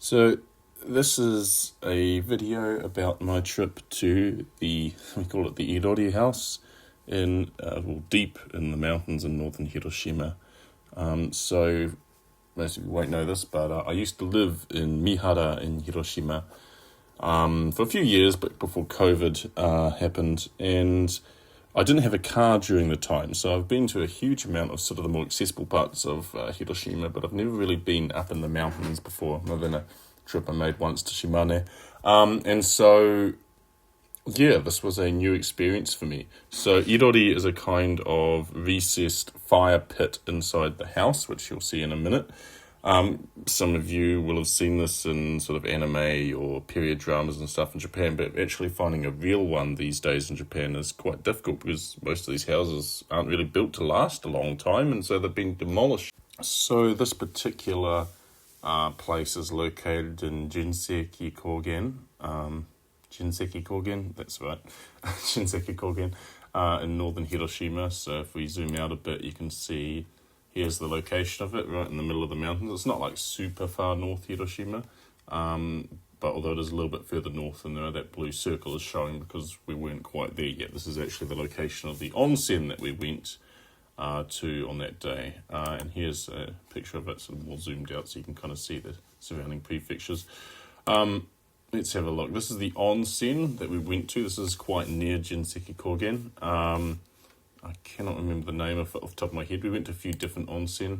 So this is a video about my trip to we call it the Irori House in deep in the mountains in Northern Hiroshima. So most of you won't know this, but I used to live in Mihara in Hiroshima for a few years, but before COVID happened, and I didn't have a car during the time, so I've been to a huge amount of sort of the more accessible parts of Hiroshima, but I've never really been up in the mountains before, other than a trip I made once to Shimane. And so, yeah, this was a new experience for me. So Irori is a kind of recessed fire pit inside the house, which you'll see in a minute. Some of you will have seen this in sort of anime or period dramas and stuff in Japan, but actually finding a real one these days in Japan is quite difficult because most of these houses aren't really built to last a long time, and so they've been demolished. So this particular place is located in Jinseki Kogen. Jinseki Kogen, that's right. Jinseki Kogen in northern Hiroshima. So if we zoom out a bit, you can see here's the location of it, right in the middle of the mountains. It's not like super far north Hiroshima, but although it is a little bit further north, and that blue circle is showing because we weren't quite there yet. This is actually the location of the onsen that we went to on that day. And here's a picture of it, sort of more zoomed out so you can kind of see the surrounding prefectures. Let's have a look. This is the onsen that we went to. This is quite near Jinseki Kogen. I cannot remember the name of it off the top of my head. We went to a few different onsen,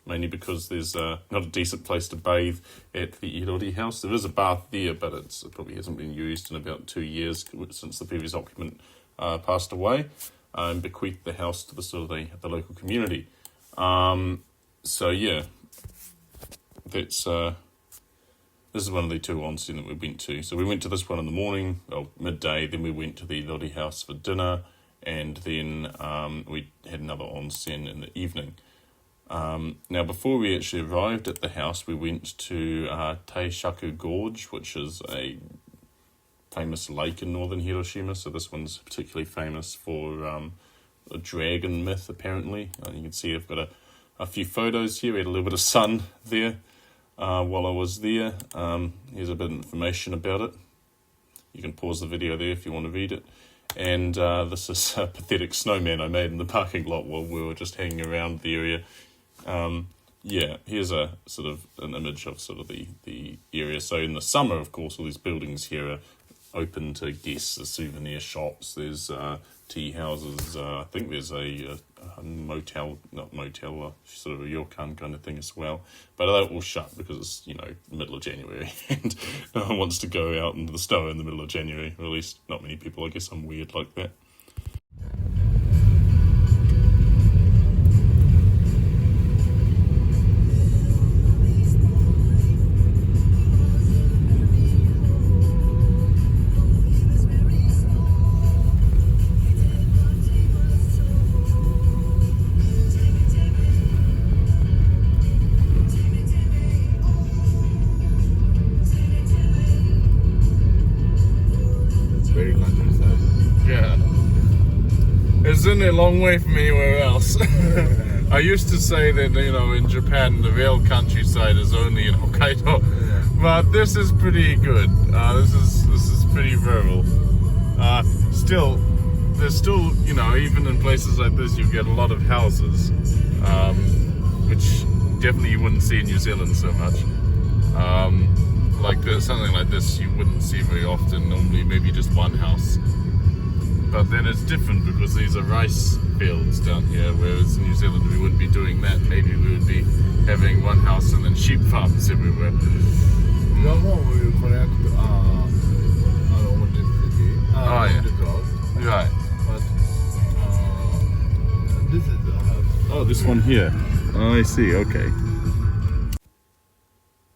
mainly because there's not a decent place to bathe at the Irori House. There is a bath there, but it probably hasn't been used in about 2 years since the previous occupant passed away and bequeathed the house to the sort of the local community. So yeah, that's this is one of the two onsen that we went to. So we went to this one in the morning, midday. Then we went to the Irori House for dinner. And then we had another onsen in the evening. Now, before we actually arrived at the house, we went to Taishaku Gorge, which is a famous lake in northern Hiroshima. So this one's particularly famous for a dragon myth, apparently. You can see I've got a few photos here. We had a little bit of sun there while I was there. Here's a bit of information about it. You can pause the video there if you want to read it. And this is a pathetic snowman I made in the parking lot while we were just hanging around the area. Here's a sort of an image of sort of the area. So in the summer, of course, all these buildings here are open to guests. There's souvenir shops, there's tea houses. I think there's a motel, not motel, sort of a ryokan kind of thing as well. But they're all shut because it's, middle of January and no one wants to go out into the snow in the middle of January, or at least not many people. I guess I'm weird like that. Isn't it a long way from anywhere else? I used to say that, in Japan, the real countryside is only in Hokkaido, but this is pretty good. This is pretty rural. There's still, even in places like this, you get a lot of houses, which definitely you wouldn't see in New Zealand so much. Something like this you wouldn't see very often, normally maybe just one house. But then it's different because these are rice fields down here, whereas in New Zealand we wouldn't be doing that. Maybe we would be having one house and then sheep farms everywhere. Right. But this is the house. Oh, this one here. Oh, I see, okay.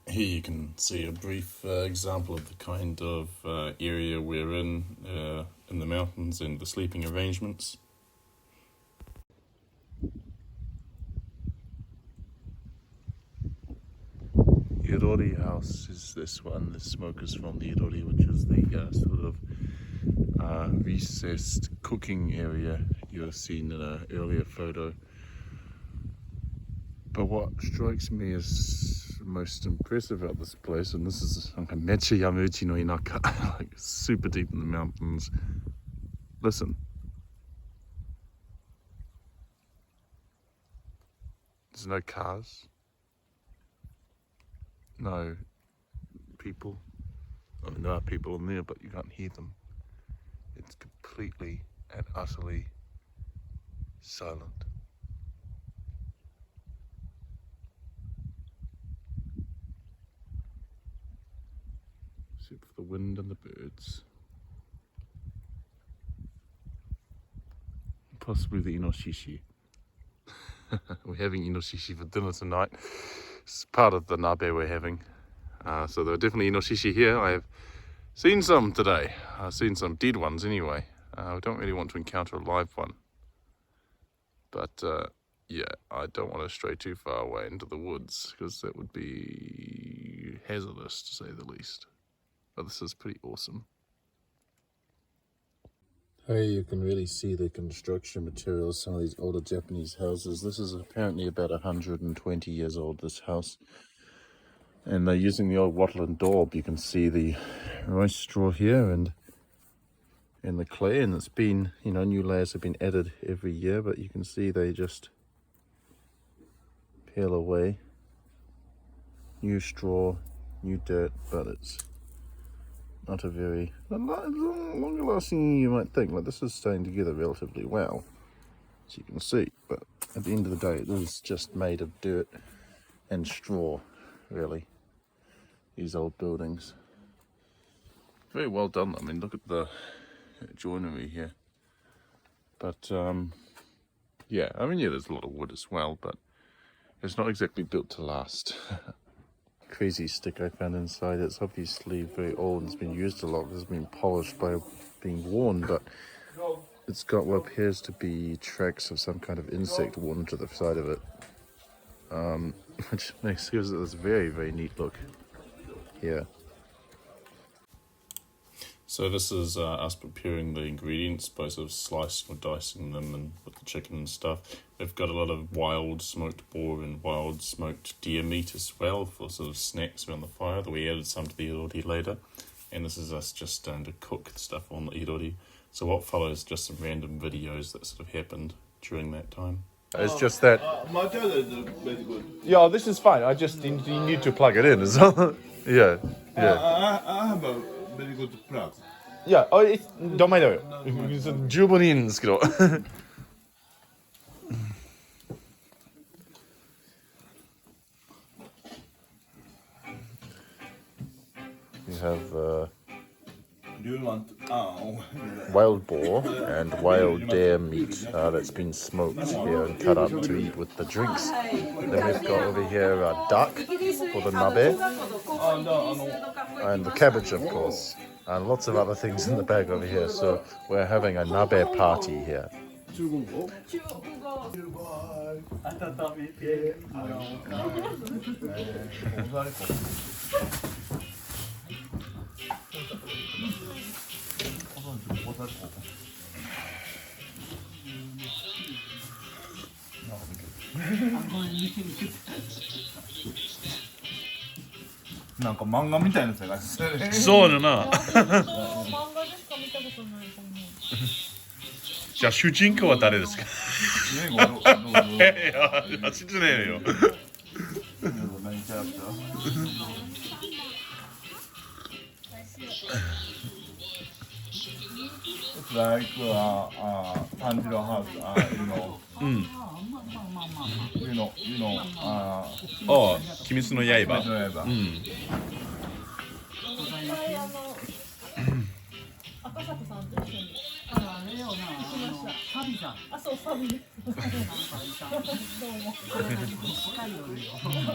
Here you can see a brief example of the kind of area we're in the mountains and the sleeping arrangements. Irori House is this one. The smoke is from the Irori, which is the sort of recessed cooking area you've seen in an earlier photo. But what strikes me as most impressive about this place, and this is like a mecha yamuchi no inaka, like super deep in the mountains. Listen. There's no cars. No people. I mean, there are people in there, but you can't hear them. It's completely and utterly silent. Except for the wind and the birds. Possibly the inoshishi. We're having inoshishi for dinner tonight. It's part of the nabe we're having. So there are definitely inoshishi here. I have seen some today. I've seen some dead ones anyway. We don't really want to encounter a live one. But yeah, I don't want to stray too far away into the woods because that would be hazardous to say the least. But this is pretty awesome. Hey, you can really see the construction materials, some of these older Japanese houses. This is apparently about 120 years old, this house. And they're using the old wattle and daub. You can see the rice straw here and the clay, and it's been, new layers have been added every year, but you can see they just peel away. New straw, new dirt, but it's not a very longer lasting than you might think. Like, this is staying together relatively well, as you can see, but at the end of the day it is just made of dirt and straw, really, these old buildings. Very well done. I mean, look at the joinery here. But yeah, I mean, yeah, there's a lot of wood as well, but it's not exactly built to last. Crazy stick I found inside. It's obviously very old and it's been used a lot. It's been polished by being worn, but it's got what appears to be tracks of some kind of insect worn to the side of it, which gives it this very, very neat look here. So this is us preparing the ingredients by sort of slicing or dicing them and with the chicken and stuff. We've got a lot of wild smoked boar and wild smoked deer meat as well for sort of snacks around the fire, that we added some to the irori later. And this is us just starting to cook the stuff on the irori. So what follows just some random videos that sort of happened during that time. It's just that... Yeah, this is fine. I just you need to plug it in as well. Yeah. I have a very good plug. Yeah, don't mind it. 十分にいいんですけど。You have Do you want wild boar and wild deer meat that's been smoked here and cut up to eat with the drinks. Then we've got over here duck for the nabe, and the cabbage, of course, and lots of other things in the bag over here. So we're having a nabe party here.なんか漫画みたいな世界ですね。そうだな。漫画でしか見たことないと思う。じゃあ主人公は誰ですか？いや、知ってねえよ。It's like Irori House, you know, ああ、鬼滅の刃。赤坂さんと一緒に。あれよな、サビさん。あ、そう、サビ。どうも。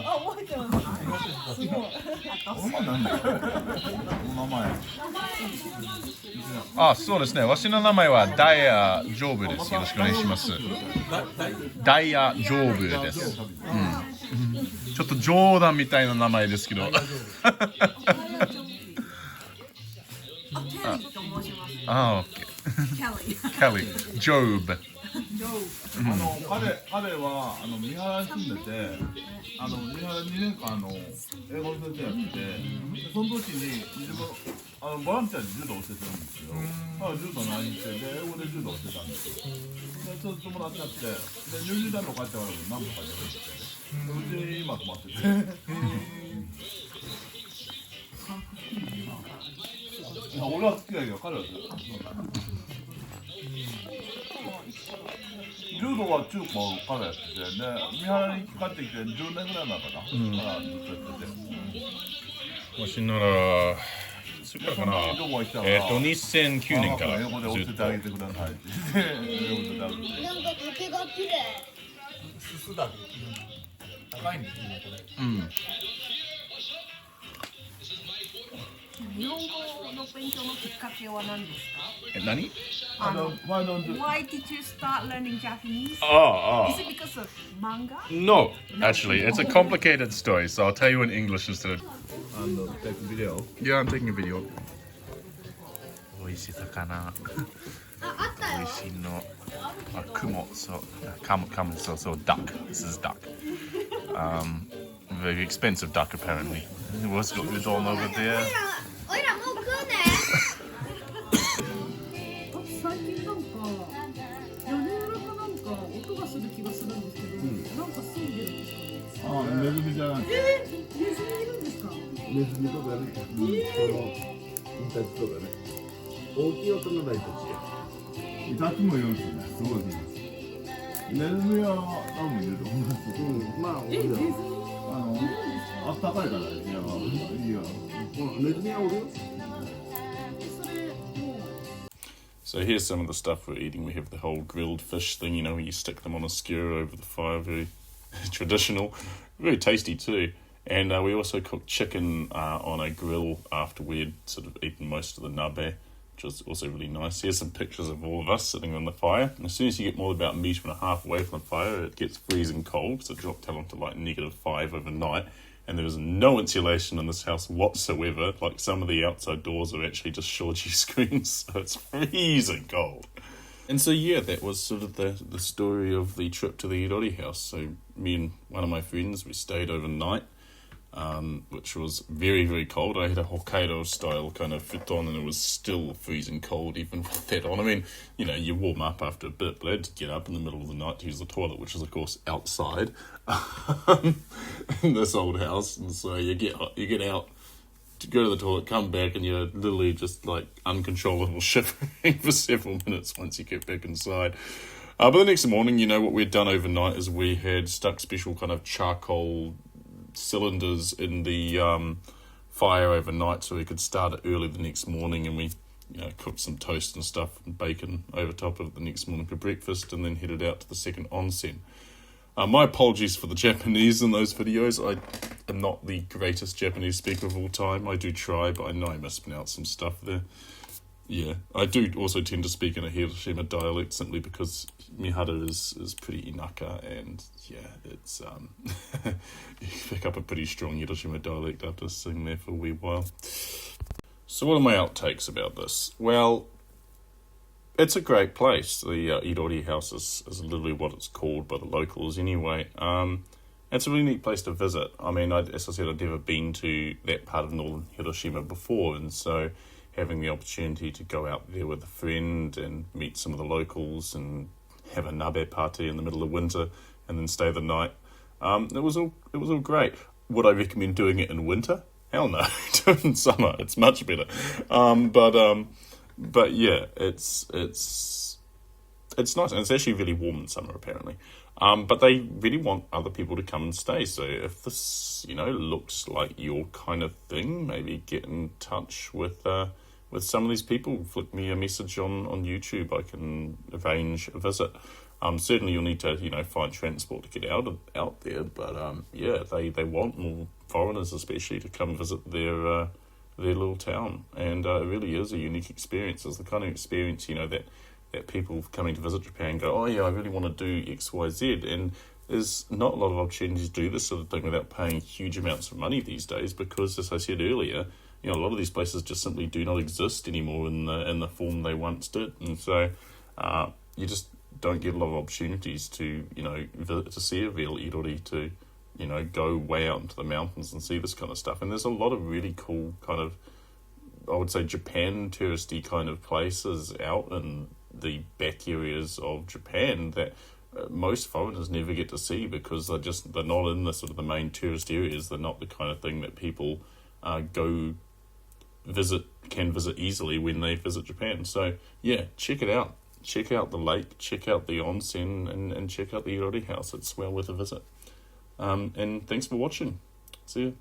あ、覚えてます。すごい。お前なんだよ。お名前。あ、そうですね。わしの名前はダイヤジョーブです。よろしくお願いします。ダイヤジョーブです。ちょっと冗談みたいな名前ですけど。あ、オッケー。Kelly, Job. 彼は三原に住んでて、三原2年間英語の先生やってて、でその時に自分ボランティアで柔道を教えてるんですよ。柔道何してで英語で柔道をしてたんですよ。でちょっと友達になってでニュージーランド帰ってから何とかでうち今泊まってて。俺は好きだけど彼は好き。柔道は中高からやってて、で三原に帰ってきて10年ぐらい前かな、からずっとやってて。わしなら、それからかな、2009年から英語で教えてあげてくださいって言って、英語でなんか竹が綺麗。すすだけ高いんですねこれ。日本語の勉強のきっかけは何ですか？何 Why did you start learning Japanese? Oh, Is it because of manga? No, actually, it's a complicated story, so I'll tell you in English instead of... take video. Yeah, I'm taking a video. 美味しい魚、あったよ。美味しいの、雲、そう、そう、duck. This is duck. Very expensive duck apparently. What's got with all over there? おいらもう食うね。最近なんか屋根裏かなんか音がする気がするんですけど、なんか住んでるんですかね。ネズミじゃなくて。ネズミいるんですか。ネズミとかね、そのイタチとかね、大きい音のないイタチ。イタチもいるんですよね。すごいです。ネズミは多分いると思います。まあ、ネズミあったかいからね。いや。ネズミはおるよ。それもう。So here's some of the stuff we're eating. We have the whole grilled fish thing, you know, where you stick them on a skewer over the fire, very traditional, very tasty too. And we also cooked chicken on a grill after we'd sort of eaten most of the nabe, which was also really nice. Here's some pictures of all of us sitting on the fire. And as soon as you get more than about 1.5 meters away from the fire, it gets freezing cold, so it dropped down to like -5 overnight. And there is no insulation in this house whatsoever. Like some of the outside doors are actually just shoji screens, so it's freezing cold. And so yeah, that was sort of the story of the trip to the Irori House. So me and one of my friends, we stayed overnight, which was very, very cold. I had a Hokkaido style kind of futon and it was still freezing cold even with that on. I mean, you know, you warm up after a bit, but I had to get up in the middle of the night to use the toilet, which is of course outside in this old house. And so you get out to go to the toilet, come back, and you're literally just like uncontrollable shivering for several minutes once you get back inside. But the next morning, you know, what we'd done overnight is we had stuck special kind of charcoal cylinders in the fire overnight so we could start it early the next morning, and we, you know, cooked some toast and stuff and bacon over top of it the next morning for breakfast, and then headed out to the second onsen. My apologies for the Japanese in those videos. I am not the greatest Japanese speaker of all time. I do try, but I know I mispronounce some stuff there. Yeah, I do also tend to speak in a Hiroshima dialect simply because Mihara is pretty inaka, and yeah, it's you pick up a pretty strong Hiroshima dialect after sitting there for a wee while. So what are my outtakes about this? Well, it's a great place. The Irori House is literally what it's called by the locals anyway. It's a really neat place to visit. I mean, as I said, I'd never been to that part of northern Hiroshima before, and so having the opportunity to go out there with a friend and meet some of the locals and have a nabe party in the middle of winter and then stay the night, it was all great. Would I recommend doing it in winter? Hell no. Do it in summer. It's much better. But yeah, it's nice, and it's actually really warm in summer apparently. But they really want other people to come and stay. So if this, you know, looks like your kind of thing, maybe get in touch with some of these people. Flick me a message on YouTube. I can arrange a visit. Certainly you'll need to, you know, find transport to get out there. But yeah, they want more foreigners, especially, to come visit their little town, and it really is a unique experience. It's the kind of experience, you know, that people coming to visit Japan go, oh yeah, I really want to do X, Y, Z, and there's not a lot of opportunities to do this sort of thing without paying huge amounts of money these days, because, as I said earlier, you know, a lot of these places just simply do not exist anymore in the form they once did, and so you just don't get a lot of opportunities to, to see a real irori, to, go way out into the mountains and see this kind of stuff. And there's a lot of really cool kind of, I would say, Japan touristy kind of places out in the back areas of Japan that most foreigners never get to see, because they're not in the sort of the main tourist areas. They're not the kind of thing that people can visit easily when they visit Japan. So yeah, check it out. Check out the lake, check out the onsen, and check out the Irori House. It's well worth a visit. And thanks for watching. See you.